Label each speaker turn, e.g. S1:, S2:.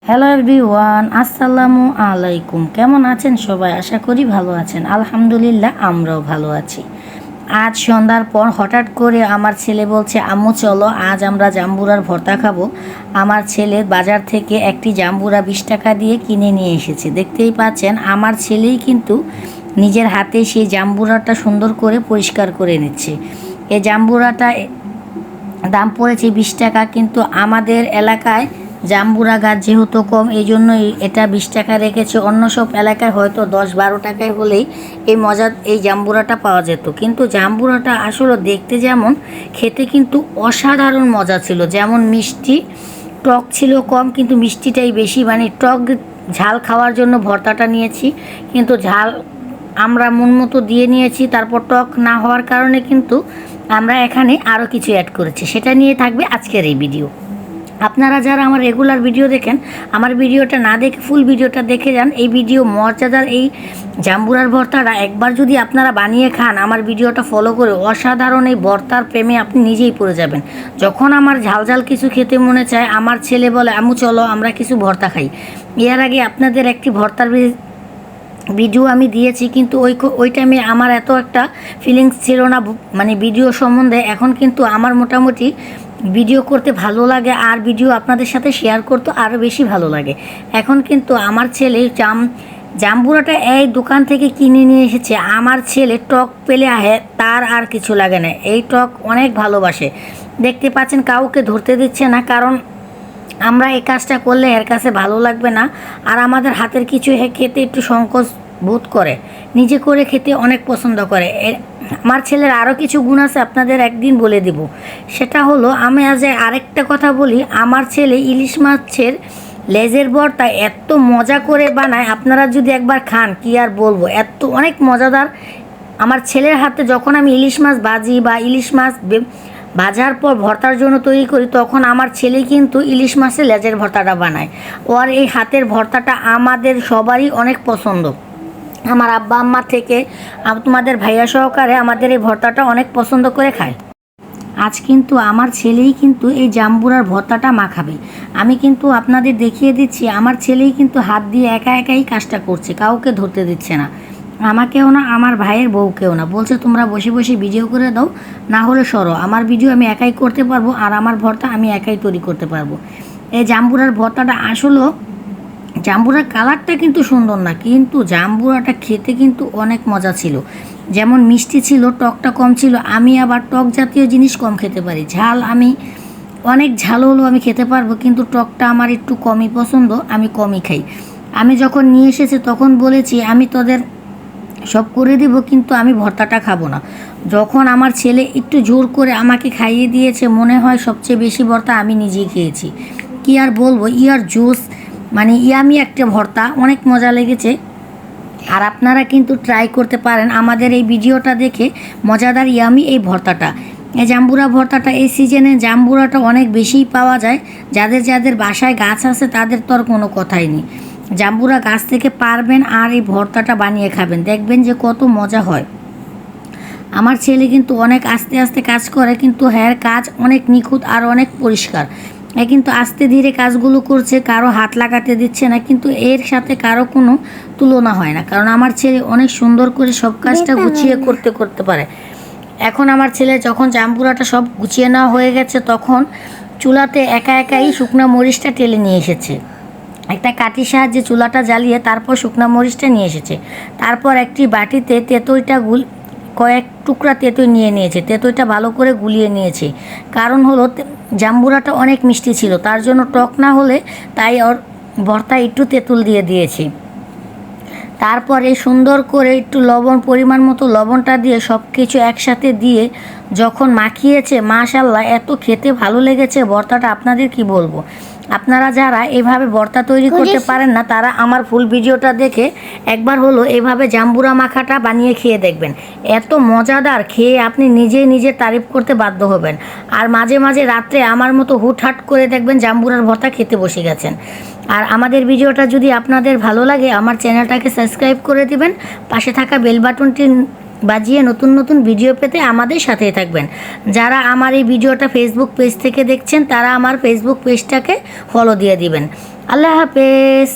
S1: Hello everyone, আসসালামু আলাইকুম। কেমন আছেন সবাই? আশা করি ভালো আছেন। আলহামদুলিল্লাহ, আমরাও ভালো আছি। আজ সন্ধ্যার পর হঠাৎ করে আমার ছেলে বলছে, আম্মু চলো আজ আমরা জাম্বুরার ভর্তা খাবো। আমার ছেলে বাজার থেকে একটি জাম্বুরা 20 টাকা দিয়ে কিনে নিয়ে এসেছে। দেখতেই পাচ্ছেন আমার ছেলেই কিন্তু নিজের হাতে সেই জাম্বুরাটা সুন্দর করে পরিষ্কার করে নিচ্ছে। এই জাম্বুরাটা দাম পড়েছে 20 টাকা, কিন্তু আমাদের এলাকায় জাম্বুরা গাছ যেহেতু কম, এই জন্যই এটা 20 টাকা রেখেছে। অন্য সব এলাকায় হয়তো 10-12 টাকায় হলেই এই জাম্বুরাটা পাওয়া যেত। কিন্তু জাম্বুরাটা আসলে দেখতে যেমন, খেতে কিন্তু অসাধারণ মজা ছিল। যেমন মিষ্টি, টক ছিল কম কিন্তু মিষ্টিটাই বেশি, মানে টক ঝাল খাওয়ার জন্য ভর্তাটা নিয়েছি, কিন্তু ঝাল আমরা মন মতো দিয়ে নিয়েছি। তারপর টক না হওয়ার কারণে কিন্তু আমরা এখানে আরও কিছু অ্যাড করেছি, সেটা নিয়ে থাকবে আজকের এই ভিডিও। আপনারা যারা আমার রেগুলার ভিডিও দেখেন, আমার ভিডিওটা না দেখে ফুল ভিডিওটা দেখে যান। এই ভিডিও মজাদার এই জাম্বুরার ভর্তাটা একবার যদি আপনারা বানিয়ে খান, আমার ভিডিওটা ফলো করে, অসাধারণ এই ভর্তার প্রেমে আপনি নিজেই পড়ে যাবেন। যখন আমার ঝাল ঝাল কিছু খেতে মনে চায়, আমার ছেলে বলে আম্মু চলো আমরা কিছু ভর্তা খাই। এর আগে আপনাদের একটি ভর্তার ভিডিও আমি দিয়েছি, কিন্তু ওই টাইমে আমার এত একটা ফিলিংস ছিল না মানে ভিডিও সম্বন্ধে। এখন কিন্তু আমার মোটামুটি ভিডিও করতে ভালো লাগে, আর ভিডিও আপনাদের সাথে শেয়ার করতে আরও বেশি ভালো লাগে। এখন কিন্তু আমার ছেলে জাম্বুরাটা এই দোকান থেকে কিনে নিয়ে এসেছে। আমার ছেলে টক পেলে তার আর কিছু লাগে না, এই টক অনেক ভালোবাসে। দেখতে পাচ্ছেন কাউকে ধরতে দিচ্ছে না, কারণ আমরা এই কাজটা করলে এর কাছে ভালো লাগবে না, আর আমাদের হাতের কিছু খেতে একটু সংকোচ বোধ করে, নিজে করে খেতে অনেক পছন্দ করে। আমার ছেলের আরও কিছু গুণ আছে, আপনাদের একদিন বলে দিব। সেটা হলো, আমি আজ আরেকটা কথা বলি, আমার ছেলে ইলিশ মাছের লেজের ভর্তা এত মজা করে বানায়, আপনারা যদি একবার খান কি আর বলবো, অনেক মজাদার। আমার ছেলের হাতে যখন আমি ইলিশ মাছ ভাজি বা ইলিশ মাছ ভাজার পর ভর্তার জন্য তৈরি করি, তখন আমার ছেলে কিন্তু ইলিশ মাছের লেজের ভর্তাটা বানায়। ওর এই হাতের ভর্তাটা আমাদের সবারই অনেক পছন্দ। আমার আব্বা আম্মা থেকে তোমাদের ভাইয়া সহকারে আমাদের এই ভর্তাটা অনেক পছন্দ করে খায়। আজ কিন্তু আমার ছেলেই কিন্তু এই জাম্বুরার ভর্তাটা মাখাবে। আমি কিন্তু আপনাদের দেখিয়ে দিচ্ছি, আমার ছেলেই কিন্তু হাত দিয়ে একা একাই কাজটা করছে, কাউকে ধরতে দিচ্ছে না, আমাকেও না, আমার ভাইয়ের বউকেও না। বলছে তোমরা বসে বসে ভিডিও করে দাও, না হলে সরো, আমার ভিডিও আমি একাই করতে পারবো, আর আমার ভর্তা আমি একাই তৈরি করতে পারবো। এই জাম্বুরার ভর্তাটা আসলেও, জাম্বুরার কালারটা কিন্তু সুন্দর না, কিন্তু জাম্বুরাটা খেতে কিন্তু অনেক মজা ছিল। যেমন মিষ্টি ছিল, টকটা কম ছিল। আমি আবার টক জাতীয় জিনিস কম খেতে পারি। ঝাল আমি অনেক ঝাল হলেও আমি খেতে পারবো, কিন্তু টকটা আমার একটু কমই পছন্দ, আমি কমই খাই। আমি যখন নিয়ে এসেছি তখন বলেছি আমি তোদের সব করে দেবো, কিন্তু আমি ভর্তাটা খাবো না। যখন আমার ছেলে একটু জোর করে আমাকে খাইয়ে দিয়েছে, মনে হয় সবচেয়ে বেশি ভর্তা আমি নিজেই খেয়েছি। কি আর বলবো, ইয়ার জুস মানে ইয়ামি একটা ভর্তা, অনেক মজা লেগেছে। আর আপনারা কিন্তু ট্রাই করতে পারেন আমাদের এই ভিডিওটা দেখে, মজাদার ইয়ামি এই ভর্তাটা। এই জাম্বুরা ভর্তাটা এই সিজনে জাম্বুরাটা অনেক বেশিই পাওয়া যায়। যাদের যাদের বাসায় গাছ আছে তাদের তো আর কোনো কথাই নেই, জাম্বুরা গাছ থেকে পারবেন আর এই ভর্তাটা বানিয়ে খাবেন, দেখবেন যে কত মজা হয়। আমার ছেলে কিন্তু অনেক আস্তে আস্তে কাজ করে, কিন্তু হ্যার কাজ অনেক নিখুঁত আর অনেক পরিষ্কার। কিন্তু আস্তে ধীরে কাজগুলো করছে, কারো হাত লাগাতে দিচ্ছে না, কিন্তু এর সাথে কারো কোনো তুলনা হয় না, কারণ আমার ছেলে অনেক সুন্দর করে সব কাজটা গুছিয়ে করতে পারে। এখন আমার ছেলে যখন জাম্বুরাটা সব গুছিয়ে নেওয়া হয়ে গেছে, তখন চুলাতে একা একাই শুকনো মরিচটা টেলে নিয়ে এসেছে। একটা কাঠির সাহায্যে চুলাটা জ্বালিয়ে তারপর শুকনো মরিচটা নিয়ে এসেছে। তারপর একটি বাটিতে তেঁতুইটা কয়েক টুকরা তেঁতুই নিয়েছে, তেঁতুইটা ভালো করে গুলিয়ে নিয়েছে। কারণ হলো জাম্বুরাটা অনেক মিষ্টি ছিল, তার জন্য টক না হলে তাই ওর ভর্তা একটু তেঁতুল দিয়ে দিয়েছি। তারপরে সুন্দর করে একটু লবণ, পরিমাণ মতো লবণটা দিয়ে সব কিছু একসাথে দিয়ে যখন মাখিয়েছে, মাশাআল্লাহ এত খেতে ভালো লেগেছে ভর্তাটা, আপনাদের কি বলবো। আপনারা যারা এভাবে ভর্তা তৈরি করতে পারেন না, তারা আমার ফুল ভিডিওটা দেখে একবার হলো এভাবে জাম্বুরা মাখাটা বানিয়ে খেয়ে দেখবেন, এত মজাদার, খেয়ে আপনি নিজে তারিফ করতে বাধ্য হবেন। আর মাঝে মাঝে রাত্রে আমার মতো হুটহাট করে দেখবেন জাম্বুরার ভর্তা খেতে বসে গেছেন। আর আমাদের ভিডিওটা যদি আপনাদের ভালো লাগে, আমার চ্যানেলটাকে সাবস্ক্রাইব করে দিবেন, পাশে থাকা বেল বাটনটি বাজিয়ে নতুন নতুন ভিডিও পেতে আমাদের সাথেই থাকবেন। যারা আমার এই ভিডিওটা ফেসবুক পেজ থেকে দেখছেন তারা আমার ফেসবুক পেজটাকে ফলো দিয়ে দিবেন। আল্লাহ হাফেজ।